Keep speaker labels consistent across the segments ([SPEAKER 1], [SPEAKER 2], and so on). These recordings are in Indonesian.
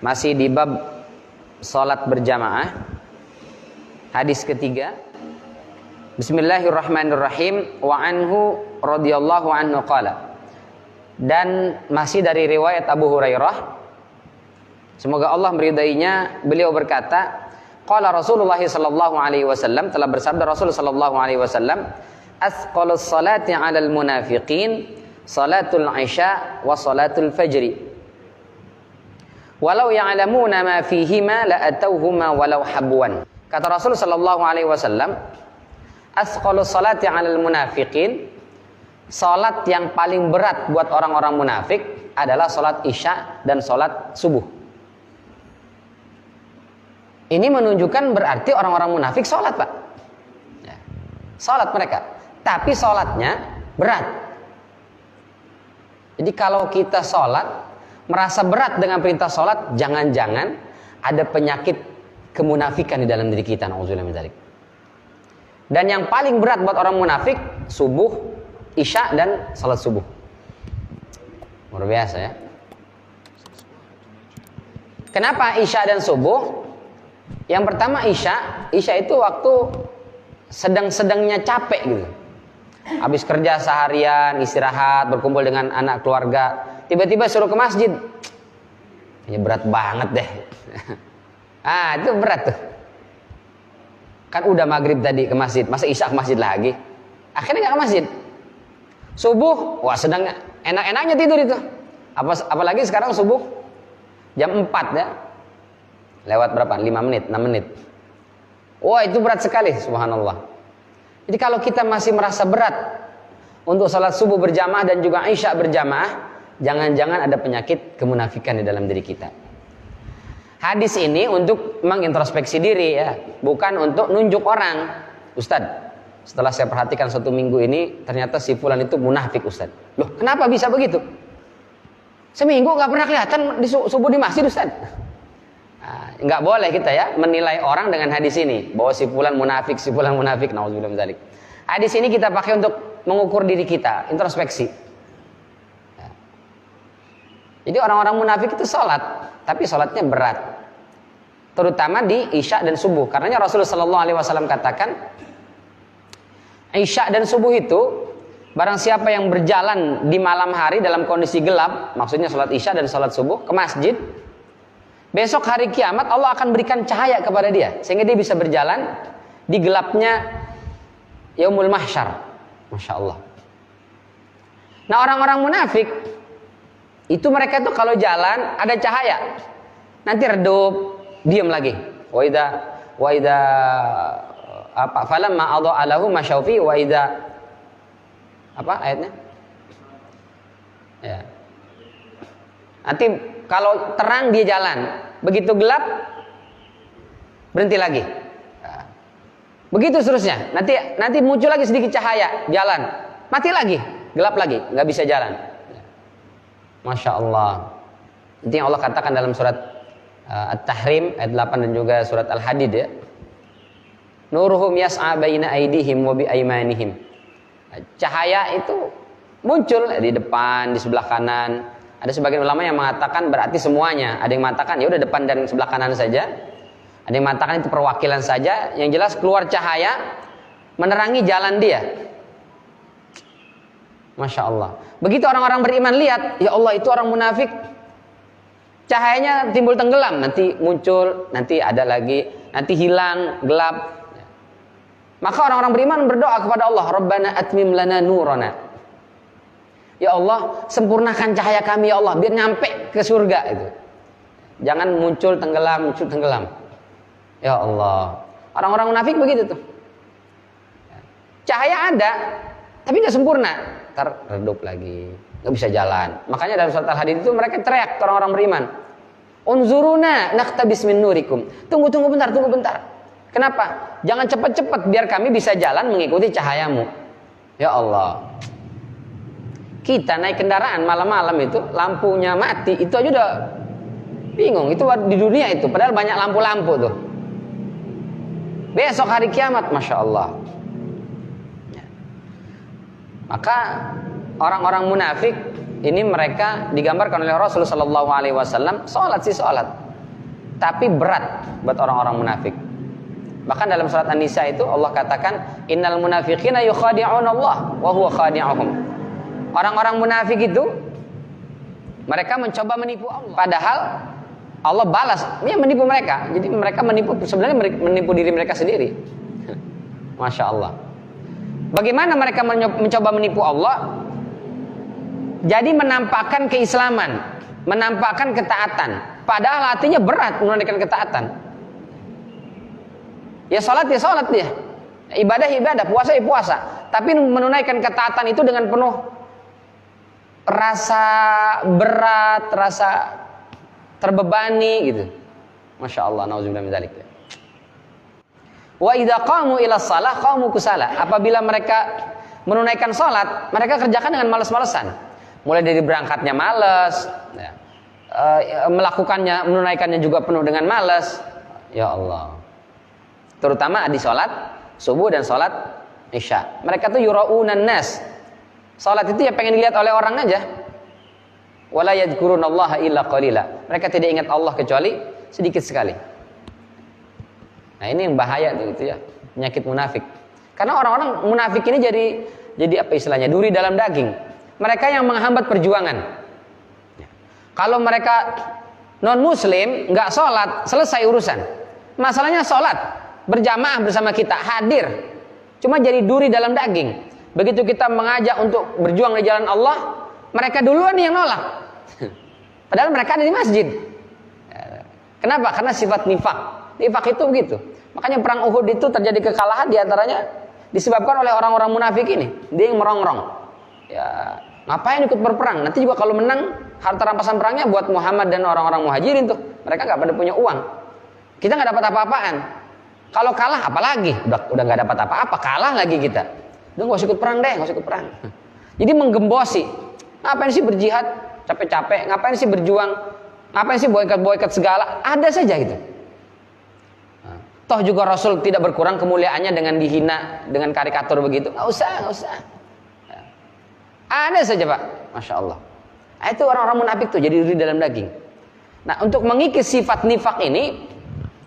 [SPEAKER 1] Masih di bab salat berjamaah. Hadis ketiga. Bismillahirrahmanirrahim. Wa anhu radhiyallahu anhu qala. Dan masih dari riwayat Abu Hurairah, semoga Allah meridainya, beliau berkata, qala Rasulullah sallallahu alaihi wasallam, telah bersabda Rasul sallallahu alaihi wasallam, asqalus salati 'alal munafiqin salatul isya wa salatul fajri. Walau ya'lamuna ma fihima la atauhuma walau habwan. Kata Rasul sallallahu alaihi wasallam, asqalus salati 'alal munafiqin, salat yang paling berat buat orang-orang munafik adalah salat isya dan salat subuh. Ini menunjukkan berarti orang-orang munafik salat, Pak. Ya. Salat mereka, tapi salatnya berat. Jadi kalau kita salat merasa berat dengan perintah sholat, jangan-jangan ada penyakit kemunafikan di dalam diri kita. Na'udzubillah min dzalik. Dan yang paling berat buat orang munafik, subuh, isya, dan sholat subuh. Luar biasa ya. Kenapa isya dan subuh? Yang pertama isya itu waktu sedang-sedangnya capek gitu. Habis kerja seharian, istirahat, berkumpul dengan anak keluarga, tiba-tiba suruh ke masjid. Ya berat banget deh. Itu berat tuh. Kan udah maghrib tadi ke masjid, masa isya ke masjid lagi? Akhirnya gak ke masjid. Subuh, wah sedang enak-enaknya tidur itu. Apalagi sekarang subuh jam 4 ya. Lewat berapa? 5 menit, 6 menit. Wah itu berat sekali, subhanallah. Jadi kalau kita masih merasa berat untuk salat subuh berjamaah dan juga isya berjamaah, jangan-jangan ada penyakit kemunafikan di dalam diri kita. Hadis ini untuk mengintrospeksi diri ya, bukan untuk nunjuk orang. Ustadz, setelah saya perhatikan 1 minggu ini, ternyata si fulan itu munafik, Ustadz. Loh, kenapa bisa begitu? Seminggu gak pernah kelihatan di subuh di masjid, Ustadz. Nggak boleh kita ya menilai orang dengan hadis ini bahwa si fulan munafik, si fulan munafik. Nauzubillah min dzalik. Hadis ini kita pakai untuk mengukur diri kita, introspeksi. Ya. Jadi orang-orang munafik itu salat, tapi salatnya berat, terutama di isya dan subuh. Karenanya Rasulullah sallallahu alaihi wasallam katakan, isya dan subuh itu barang siapa yang berjalan di malam hari dalam kondisi gelap, maksudnya salat isya dan salat subuh, ke masjid, besok hari kiamat Allah akan berikan cahaya kepada dia sehingga dia bisa berjalan di gelapnya yaumul mahsyar. Masya Allah. Nah orang-orang munafik itu mereka tuh kalau jalan ada cahaya, nanti redup, diam lagi. Wa idza falamma adha'a lahu masyaufi wa idza apa ayatnya? Ya. Nanti kalau terang dia jalan, begitu gelap berhenti lagi. Begitu seterusnya. Nanti muncul lagi sedikit cahaya, jalan, mati lagi, gelap lagi, nggak bisa jalan. Masya Allah. Itu yang Allah katakan dalam surat At-Tahrim ayat 8 dan juga surat Al-Hadid ya. Nuruhum yas'a baina aydihim wa bi aymanihim. Cahaya itu muncul di depan, di sebelah kanan. Ada sebagian ulama yang mengatakan berarti semuanya. Ada yang mengatakan ya udah depan dan sebelah kanan saja. Ada yang mengatakan itu perwakilan saja. Yang jelas keluar cahaya menerangi jalan dia. Masya Allah. Begitu orang-orang beriman lihat, ya Allah itu orang munafik, cahayanya timbul tenggelam, nanti muncul, nanti ada lagi, nanti hilang, gelap. Maka orang-orang beriman berdoa kepada Allah, Rabbana atmim lana nurana. Ya Allah, sempurnakan cahaya kami ya Allah, biar nyampe ke surga itu. Jangan muncul tenggelam, muncul tenggelam. Ya Allah. Orang-orang munafik begitu tuh. Cahaya ada, tapi nggak sempurna. Ntar redup lagi, nggak bisa jalan. Makanya dalam surat Al-Hadid itu mereka teriak ke orang-orang beriman, Unzuruna naqtabis min nurikum. Tunggu bentar. Kenapa? Jangan cepat-cepat biar kami bisa jalan mengikuti cahayamu. Ya Allah. Kita naik kendaraan malam-malam itu lampunya mati, itu aja udah bingung. Itu di dunia itu, padahal banyak lampu-lampu tuh. Besok hari kiamat, Masya Allah. Maka orang-orang munafik ini mereka digambarkan oleh Rasulullah SAW, sholat sih sholat, tapi berat buat orang-orang munafik. Bahkan dalam surat An-Nisa itu Allah katakan, innal munafiqina yukhadi'una Allah wa huwa khadi'uhum. Orang-orang munafik itu mereka mencoba menipu Allah, padahal Allah balas, dia menipu mereka. Jadi mereka menipu, sebenarnya menipu diri mereka sendiri. Masya Allah. Bagaimana mereka mencoba menipu Allah? Jadi menampakkan keislaman, menampakkan ketaatan, padahal hatinya berat menunaikan ketaatan. Ya sholat dia, ibadah, puasa ya puasa. Tapi menunaikan ketaatan itu dengan penuh rasa berat, rasa terbebani gitu. Masya Allah, nauzubillah min dzalik. Wa idza qamu ila shalah qamu kusala. Apabila mereka menunaikan sholat, mereka kerjakan dengan malas-malesan. Mulai dari berangkatnya malas, ya. Menunaikannya juga penuh dengan malas. Ya Allah. Terutama di sholat subuh dan sholat isya. Mereka tuh yura'unan nas. Sholat itu ya pengen dilihat oleh orang aja. Wala yadhkurunallaha illa qalila. Mereka tidak ingat Allah kecuali sedikit sekali. Nah ini yang bahaya tuh gitu ya, penyakit munafik. Karena orang-orang munafik ini jadi apa istilahnya? Duri dalam daging. Mereka yang menghambat perjuangan. Kalau mereka non muslim nggak sholat, selesai urusan. Masalahnya sholat berjamaah bersama kita, hadir, cuma jadi duri dalam daging. Begitu kita mengajak untuk berjuang di jalan Allah, mereka duluan yang nolak. Padahal mereka ada di masjid. Kenapa? Karena sifat nifak. Nifak itu begitu. Makanya perang Uhud itu terjadi kekalahan diantaranya disebabkan oleh orang-orang munafik ini. Dia yang merongrong. Ya, ngapain ikut berperang? Nanti juga kalau menang, harta rampasan perangnya buat Muhammad dan orang-orang muhajirin tuh. Mereka nggak pada punya uang. Kita nggak dapat apa-apaan. Kalau kalah apalagi? Udah nggak dapat apa-apa, kalah lagi kita. Udah nggak usah ikut perang deh, nggak usah ikut perang. Jadi menggembosi. Ngapain sih berjihad? Capek-capek. Ngapain sih berjuang? Ngapain sih boycott segala? Ada saja gitu. Toh juga Rasul tidak berkurang kemuliaannya dengan dihina, dengan karikatur begitu. Nggak usah. Ada saja Pak, Masya Allah. Nah, itu orang-orang munafik tuh jadi duri dalam daging. Nah untuk mengikis sifat nifak ini,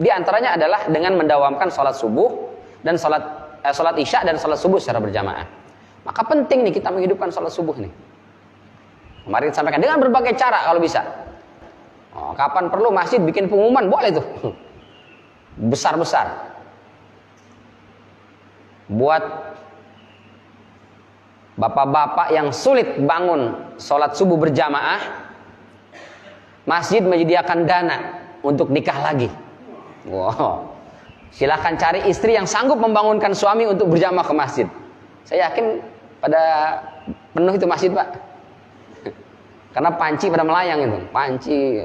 [SPEAKER 1] di antaranya adalah dengan mendawamkan sholat subuh dan sholat isya dan sholat subuh secara berjamaah. Maka penting nih kita menghidupkan sholat subuh nih. Kemarin sampaikan dengan berbagai cara kalau bisa. Kapan perlu masjid bikin pengumuman boleh tuh, besar-besar. Buat bapak-bapak yang sulit bangun sholat subuh berjamaah, masjid menyediakan dana untuk nikah lagi. Wow. Silahkan cari istri yang sanggup membangunkan suami untuk berjamaah ke masjid. Saya yakin pada penuh itu masjid Pak. Karena panci pada melayang itu, panci,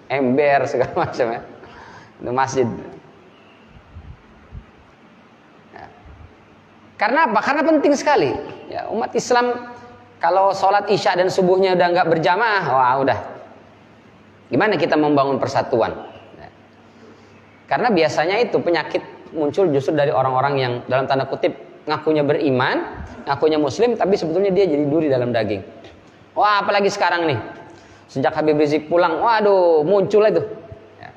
[SPEAKER 1] ember segala macam ya. Itu masjid. Ya. Karena apa? Karena penting sekali. Ya, umat Islam kalau sholat isya dan subuhnya udah nggak berjamaah, wah udah. Gimana kita membangun persatuan? Karena biasanya itu penyakit muncul justru dari orang-orang yang dalam tanda kutip ngakunya beriman, ngakunya muslim, tapi sebetulnya dia jadi duri dalam daging. Wah apalagi sekarang nih, sejak Habib Rizik pulang, waduh muncul itu ya,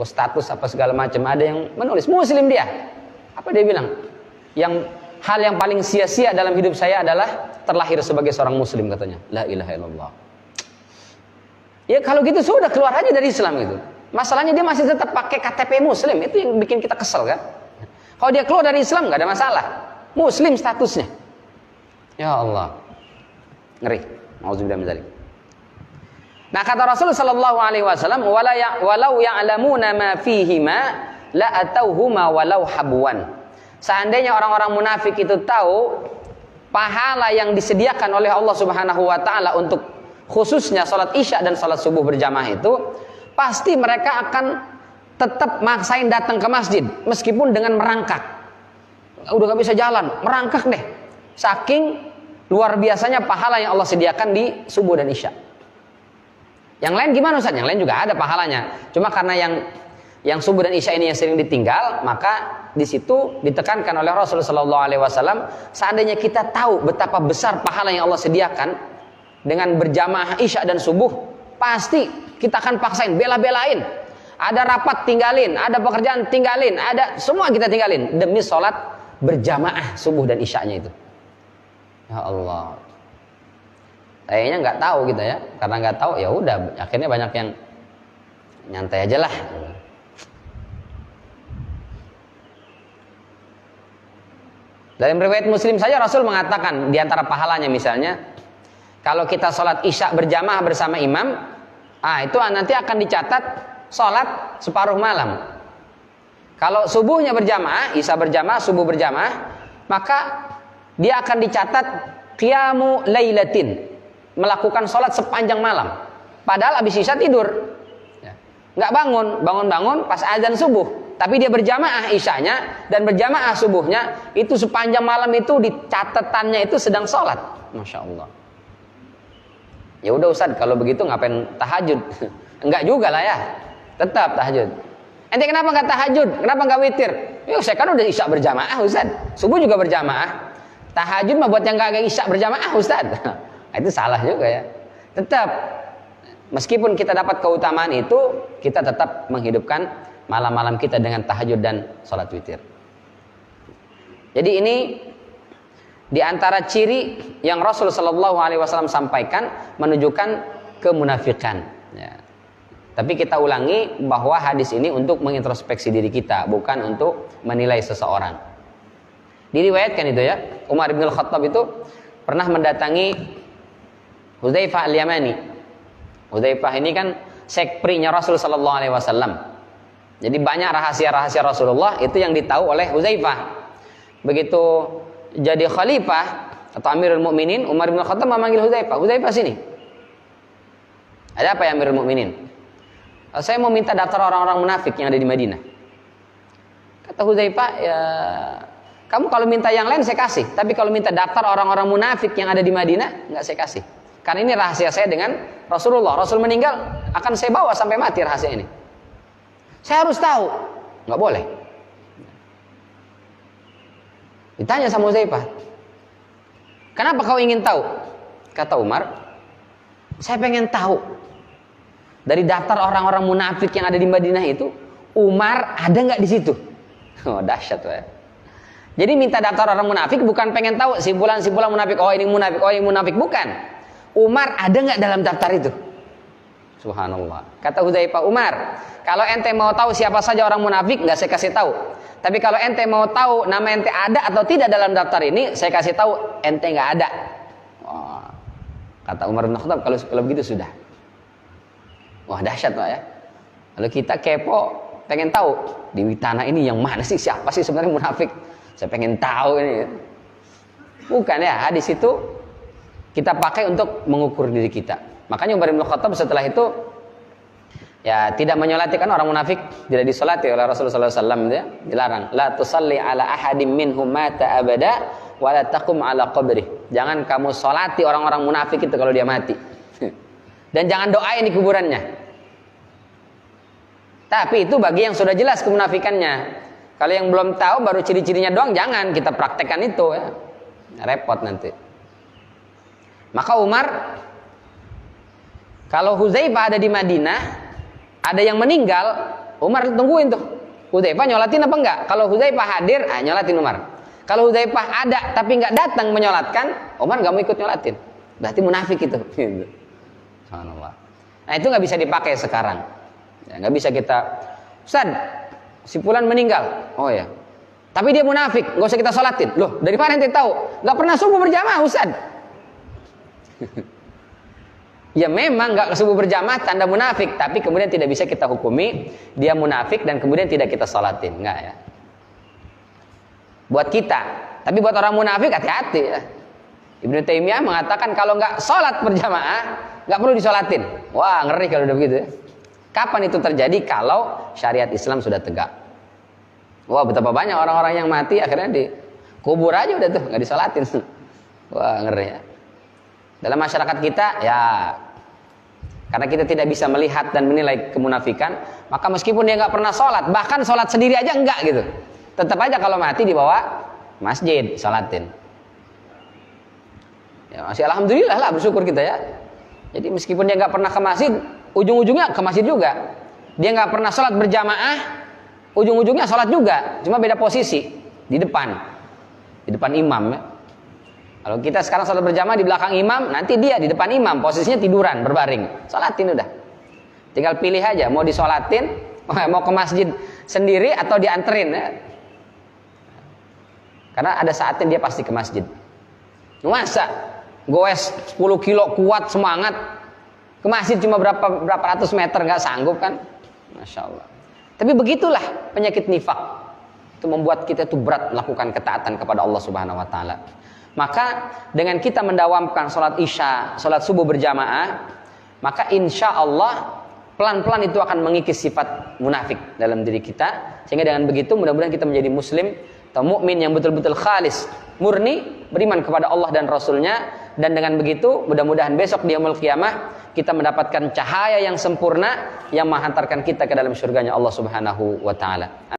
[SPEAKER 1] status apa segala macam. Ada yang menulis muslim dia. Apa dia bilang? Hal yang paling sia-sia dalam hidup saya adalah terlahir sebagai seorang muslim katanya. La ilaha illallah. Ya kalau gitu sudah keluar aja dari Islam gitu. Masalahnya dia masih tetap pakai KTP muslim. Itu yang bikin kita kesel kan. Kalau dia keluar dari Islam nggak ada masalah. Muslim statusnya. Ya Allah. Ngeri. Nauzubillah min dzalik. Nah kata Rasul sallallahu alaihi wasallam, walau ya'lamuna ma fihima la atauhuma walau habwan. Seandainya orang-orang munafik itu tahu pahala yang disediakan oleh Allah Subhanahu wa taala untuk khususnya salat Isya dan salat subuh berjamaah itu, pasti mereka akan tetap maksain datang ke masjid meskipun dengan merangkak. Udah gak bisa jalan, merangkak deh. Saking luar biasanya pahala yang Allah sediakan di subuh dan Isya. Yang lain gimana Ustaz? Yang lain juga ada pahalanya. Cuma karena yang subuh dan Isya ini yang sering ditinggal, maka di situ ditekankan oleh Rasulullah SAW, seandainya kita tahu betapa besar pahala yang Allah sediakan dengan berjamaah Isya dan subuh, pasti kita akan paksain, bela-belain. Ada rapat tinggalin, ada pekerjaan tinggalin, ada semua kita tinggalin demi sholat berjamaah subuh dan isyanya itu. Ya Allah. Kayaknya nggak tahu kita ya, karena nggak tahu ya udah akhirnya banyak yang nyantai aja lah. Dalam riwayat Muslim saja Rasul mengatakan di antara pahalanya misalnya kalau kita sholat isya berjamaah bersama imam, itu nanti akan dicatat sholat separuh malam. Kalau subuhnya berjamaah, isya berjamaah, subuh berjamaah, maka dia akan dicatat qiyamu lailatin, melakukan sholat sepanjang malam. Padahal habis isya tidur, nggak bangun pas azan subuh. Tapi dia berjamaah isyanya dan berjamaah subuhnya, itu sepanjang malam itu di catatannya itu sedang sholat. Masya Allah. Ya udah Ustaz, kalau begitu ngapain tahajud? Enggak juga lah ya, tetap tahajud. Ente kenapa nggak tahajud? Kenapa nggak witir? Ya saya kan udah isya berjamaah Ustaz, subuh juga berjamaah. Tahajud mah buat yang nggak isya berjamaah Ustaz. Itu salah juga ya. Tetap, meskipun kita dapat keutamaan itu, kita tetap menghidupkan malam-malam kita dengan tahajud dan sholat witir. Jadi ini di antara ciri yang Rasul Shallallahu Alaihi Wasallam sampaikan menunjukkan kemunafikan. Ya. Tapi kita ulangi bahwa hadis ini untuk mengintrospeksi diri kita, bukan untuk menilai seseorang. Diriwayatkan itu ya, Umar bin Khattab itu pernah mendatangi Hudzaifah al-Yamani. Hudzaifah ini kan sekprinya Rasul Shallallahu Alaihi Wasallam. Jadi banyak rahasia-rahasia Rasulullah itu yang ditahu oleh Hudzaifah. Begitu jadi khalifah atau Amirul Mukminin, Umar bin Khattab memanggil Hudzaifah. Hudzaifah sini. Ada apa ya Amirul Mukminin? Saya mau minta daftar orang-orang munafik yang ada di Madinah. Kata Hudzaifah, ya kamu kalau minta yang lain saya kasih, tapi kalau minta daftar orang-orang munafik yang ada di Madinah, enggak saya kasih. Karena ini rahasia saya dengan Rasulullah. Rasul meninggal, akan saya bawa sampai mati rahasia ini. Saya harus tahu. Nggak boleh. Ditanya sama Hudzaifah, kenapa kau ingin tahu? Kata Umar, saya pengen tahu dari daftar orang-orang munafik yang ada di Madinah itu, Umar ada nggak di situ? Oh dahsyat ya. Jadi minta daftar orang munafik bukan pengen tahu simpulan-simpulan munafik. Oh ini munafik, oh ini munafik, bukan. Umar ada nggak dalam daftar itu? Subhanallah. Kata Hudzaifah, Umar, kalau ente mau tahu siapa saja orang munafik, nggak saya kasih tahu. Tapi kalau ente mau tahu nama ente ada atau tidak dalam daftar ini, saya kasih tahu ente nggak ada. Wah. Kata Umar bin Khattab, kalau begitu sudah. Wah dahsyat Pak ya. Kalau kita kepo, pengen tahu di tanah ini yang mana sih, siapa sih sebenarnya munafik? Saya pengen tahu ini. Bukan ya, hadis itu kita pakai untuk mengukur diri kita. Makanya Umar bin Khattab setelah itu ya tidak menyolatikan orang munafik, tidak disolati oleh Rasulullah SAW, ya, dilarang. La tusalli ala ahadim minhum mata abada wa la taqum ala qabrih. Jangan kamu solati orang-orang munafik itu kalau dia mati. Dan jangan doain di kuburannya. Tapi itu bagi yang sudah jelas kemunafikannya. Kalau yang belum tahu baru ciri-cirinya doang, jangan kita praktekkan itu ya. Repot nanti. Maka Umar, kalau Hudzaifah ada di Madinah, ada yang meninggal, Umar tungguin tuh. Hudzaifah nyolatin apa enggak? Kalau Hudzaifah hadir, nyolatin Umar. Kalau Hudzaifah ada tapi enggak datang menyolatkan, Umar enggak mau ikut nyolatin. Berarti munafik itu. Subhanallah. Nah itu enggak bisa dipakai sekarang. Ya, enggak bisa kita, Ustaz, si fulan meninggal. Oh ya. Tapi dia munafik, enggak usah kita sholatin. Loh, dari mana ente tahu? Enggak pernah subuh berjamaah, Ustaz. Ya memang nggak subuh berjamaah tanda munafik, tapi kemudian tidak bisa kita hukumi dia munafik dan kemudian tidak kita sholatin, nggak ya. Buat kita, tapi buat orang munafik hati-hati ya. Ibnu Taimiyah mengatakan kalau nggak sholat berjamaah nggak perlu disolatin. Wah ngeri kalau udah begitu. Ya. Kapan itu terjadi? Kalau syariat Islam sudah tegak. Wah betapa banyak orang-orang yang mati akhirnya dikubur aja udah tuh nggak disolatin. Wah ngeri ya. Dalam masyarakat kita ya. Karena kita tidak bisa melihat dan menilai kemunafikan, maka meskipun dia nggak pernah sholat, bahkan sholat sendiri aja enggak gitu, tetap aja kalau mati dibawa masjid, sholatin. Ya masih alhamdulillah lah, bersyukur kita ya. Jadi meskipun dia nggak pernah ke masjid, ujung-ujungnya ke masjid juga. dia nggak pernah sholat berjamaah, ujung-ujungnya sholat juga, cuma beda posisi di depan imam ya. Kalau kita sekarang sholat berjamaah di belakang imam, nanti dia di depan imam, posisinya tiduran, berbaring. Sholatin udah. Tinggal pilih aja, mau disolatin, mau ke masjid sendiri atau dianterin ya. Karena ada saatnya dia pasti ke masjid. Masa goes 10 kilo kuat semangat, ke masjid cuma berapa ratus meter, nggak sanggup kan? Masya Allah. Tapi begitulah penyakit nifak. Itu membuat kita itu berat melakukan ketaatan kepada Allah Subhanahu wa taala. Maka dengan kita mendawamkan sholat isya, sholat subuh berjamaah, maka insya Allah pelan-pelan itu akan mengikis sifat munafik dalam diri kita. Sehingga dengan begitu mudah-mudahan kita menjadi muslim atau mukmin yang betul-betul khalis, murni, beriman kepada Allah dan Rasulnya. Dan dengan begitu mudah-mudahan besok di yaumul qiyamah kita mendapatkan cahaya yang sempurna yang menghantarkan kita ke dalam surganya Allah Subhanahu wa taala.